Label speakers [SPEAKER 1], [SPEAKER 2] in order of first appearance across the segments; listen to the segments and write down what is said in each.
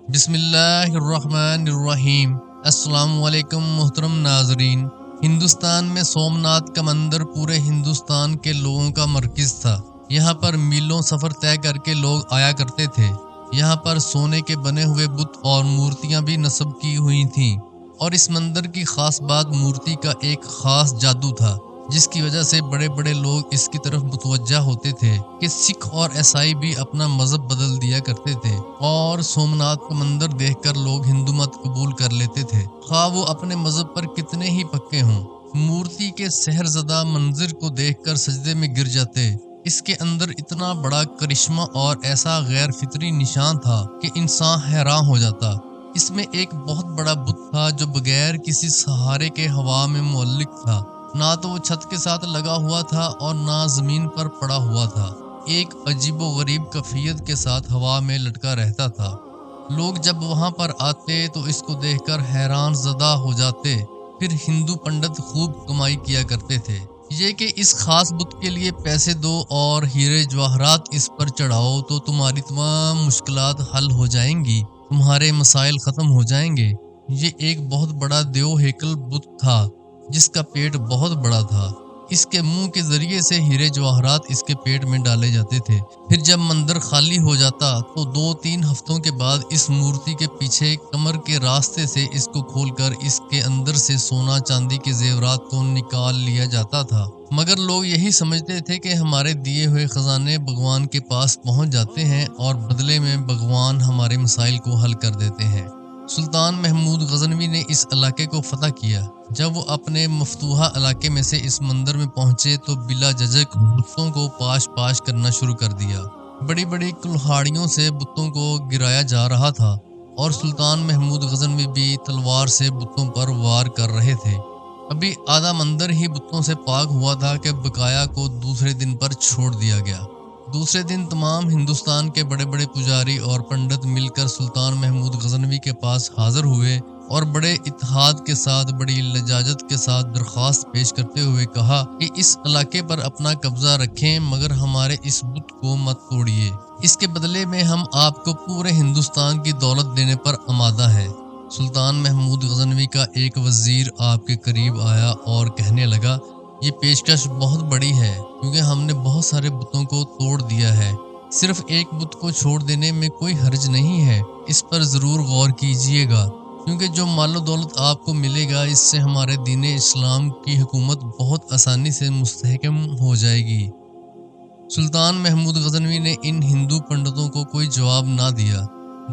[SPEAKER 1] بسم اللہ الرحمن الرحیم۔ السلام علیکم محترم ناظرین۔ ہندوستان میں سومناتھ کا مندر پورے ہندوستان کے لوگوں کا مرکز تھا۔ یہاں پر میلوں سفر طے کر کے لوگ آیا کرتے تھے۔ یہاں پر سونے کے بنے ہوئے بت اور مورتیاں بھی نصب کی ہوئی تھیں، اور اس مندر کی خاص بات مورتی کا ایک خاص جادو تھا، جس کی وجہ سے بڑے بڑے لوگ اس کی طرف متوجہ ہوتے تھے کہ سکھ اور عیسائی بھی اپنا مذہب بدل دیا کرتے تھے، اور سومناتھ کا مندر دیکھ کر لوگ ہندو مت قبول کر لیتے تھے، خواہ وہ اپنے مذہب پر کتنے ہی پکے ہوں۔ مورتی کے سحر زدہ منظر کو دیکھ کر سجدے میں گر جاتے۔ اس کے اندر اتنا بڑا کرشمہ اور ایسا غیر فطری نشان تھا کہ انسان حیران ہو جاتا۔ اس میں ایک بہت بڑا بت تھا جو بغیر کسی سہارے کے ہوا میں معلق تھا۔ نہ تو وہ چھت کے ساتھ لگا ہوا تھا اور نہ زمین پر پڑا ہوا تھا، ایک عجیب و غریب کیفیت کے ساتھ ہوا میں لٹکا رہتا تھا۔ لوگ جب وہاں پر آتے تو اس کو دیکھ کر حیران زدہ ہو جاتے۔ پھر ہندو پنڈت خوب کمائی کیا کرتے تھے، یہ کہ اس خاص بت کے لیے پیسے دو اور ہیرے جواہرات اس پر چڑھاؤ تو تمہاری تمام مشکلات حل ہو جائیں گی، تمہارے مسائل ختم ہو جائیں گے۔ یہ ایک بہت بڑا دیو ہیکل بت تھا جس کا پیٹ بہت بڑا تھا۔ اس کے منہ کے ذریعے سے ہیرے جواہرات اس کے پیٹ میں ڈالے جاتے تھے۔ پھر جب مندر خالی ہو جاتا تو 2-3 ہفتوں کے بعد اس مورتی کے پیچھے کمر کے راستے سے اس کو کھول کر اس کے اندر سے سونا چاندی کے زیورات کو نکال لیا جاتا تھا، مگر لوگ یہی سمجھتے تھے کہ ہمارے دیے ہوئے خزانے بھگوان کے پاس پہنچ جاتے ہیں اور بدلے میں بھگوان ہمارے مسائل کو حل کر دیتے ہیں۔ سلطان محمود غزنوی نے اس علاقے کو فتح کیا۔ جب وہ اپنے مفتوحہ علاقے میں سے اس مندر میں پہنچے تو بلا جھجک بتوں کو پاش پاش کرنا شروع کر دیا۔ بڑی بڑی کلہاڑیوں سے بتوں کو گرایا جا رہا تھا، اور سلطان محمود غزنوی بھی تلوار سے بتوں پر وار کر رہے تھے۔ ابھی آدھا مندر ہی بتوں سے پاک ہوا تھا کہ بقایا کو دوسرے دن پر چھوڑ دیا گیا۔ دوسرے دن تمام ہندوستان کے بڑے بڑے پجاری اور پنڈت مل کر سلطان محمود غزنوی کے پاس حاضر ہوئے اور بڑے اتحاد کے ساتھ، بڑی لجاجت کے ساتھ درخواست پیش کرتے ہوئے کہا کہ اس علاقے پر اپنا قبضہ رکھیں، مگر ہمارے اس بت کو مت توڑیے۔ اس کے بدلے میں ہم آپ کو پورے ہندوستان کی دولت دینے پر آمادہ ہیں۔ سلطان محمود غزنوی کا ایک وزیر آپ کے قریب آیا اور کہنے لگا، یہ پیشکش بہت بڑی ہے، کیونکہ ہم نے بہت سارے بتوں کو توڑ دیا ہے۔ صرف ایک بت کو چھوڑ دینے میں کوئی حرج نہیں ہے، اس پر ضرور غور کیجیے گا، کیونکہ جو مال و دولت آپ کو ملے گا اس سے ہمارے دین اسلام کی حکومت بہت آسانی سے مستحکم ہو جائے گی۔ سلطان محمود غزنوی نے ان ہندو پنڈتوں کو کوئی جواب نہ دیا۔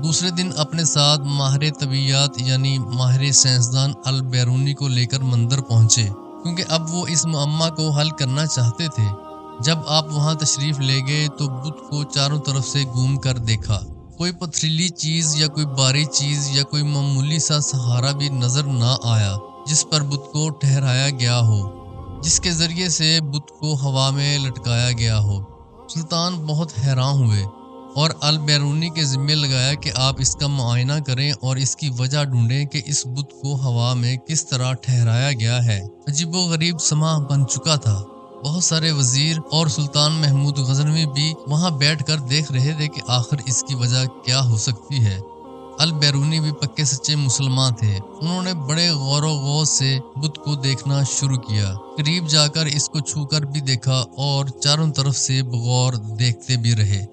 [SPEAKER 1] دوسرے دن اپنے ساتھ ماہر طبیعیات یعنی ماہر سائنسدان البیرونی کو لے کر مندر پہنچے، کیونکہ اب وہ اس معمہ کو حل کرنا چاہتے تھے۔ جب آپ وہاں تشریف لے گئے تو بت کو چاروں طرف سے گھوم کر دیکھا۔ کوئی پتھریلی چیز یا کوئی باری چیز یا کوئی معمولی سا سہارا بھی نظر نہ آیا جس پر بت کو ٹھہرایا گیا ہو، جس کے ذریعے سے بت کو ہوا میں لٹکایا گیا ہو۔ سلطان بہت حیران ہوئے اور البیرونی کے ذمہ لگایا کہ آپ اس کا معائنہ کریں اور اس کی وجہ ڈھونڈیں کہ اس بت کو ہوا میں کس طرح ٹھہرایا گیا ہے۔ عجیب و غریب سماں بن چکا تھا۔ بہت سارے وزیر اور سلطان محمود غزنوی بھی وہاں بیٹھ کر دیکھ رہے تھے کہ آخر اس کی وجہ کیا ہو سکتی ہے۔ البیرونی بھی پکے سچے مسلمان تھے۔ انہوں نے بڑے غور و غوض سے بت کو دیکھنا شروع کیا، قریب جا کر اس کو چھو کر بھی دیکھا اور چاروں طرف سے بغور دیکھتے بھی رہے۔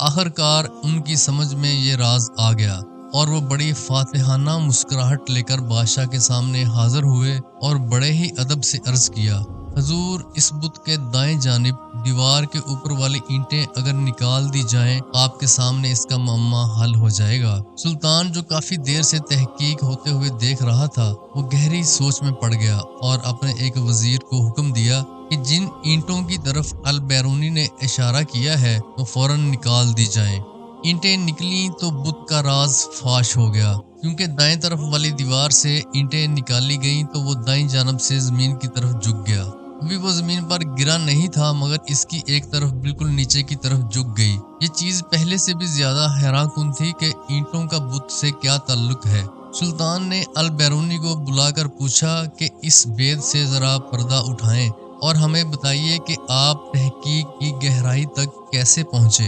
[SPEAKER 1] آخر کار ان کی سمجھ میں یہ راز آ گیا اور وہ بڑی فاتحانہ مسکراہٹ لے کر بادشاہ کے سامنے حاضر ہوئے اور بڑے ہی ادب سے عرض کیا، حضور، اس بت کے دائیں جانب دیوار کے اوپر والی اینٹیں اگر نکال دی جائیں آپ کے سامنے اس کا معمہ حل ہو جائے گا۔ سلطان جو کافی دیر سے تحقیق ہوتے ہوئے دیکھ رہا تھا وہ گہری سوچ میں پڑ گیا اور اپنے ایک وزیر کو حکم دیا کہ جن اینٹوں کی طرف البیرونی نے اشارہ کیا ہے وہ فوراً نکال دی جائیں۔ اینٹیں نکلیں تو بت کا راز فاش ہو گیا، کیونکہ دائیں طرف والی دیوار سے اینٹیں نکالی گئیں تو وہ دائیں جانب سے زمین کی طرف جھک گیا۔ ابھی وہ زمین پر گرا نہیں تھا مگر اس کی ایک طرف بالکل نیچے کی طرف جھک گئی۔ یہ چیز پہلے سے بھی زیادہ حیران کن تھی کہ اینٹوں کا بت سے کیا تعلق ہے۔ سلطان نے البیرونی کو بلا کر پوچھا کہ اس بید سے ذرا پردہ اٹھائیں اور ہمیں بتائیے کہ آپ تحقیق کی گہرائی تک کیسے پہنچے۔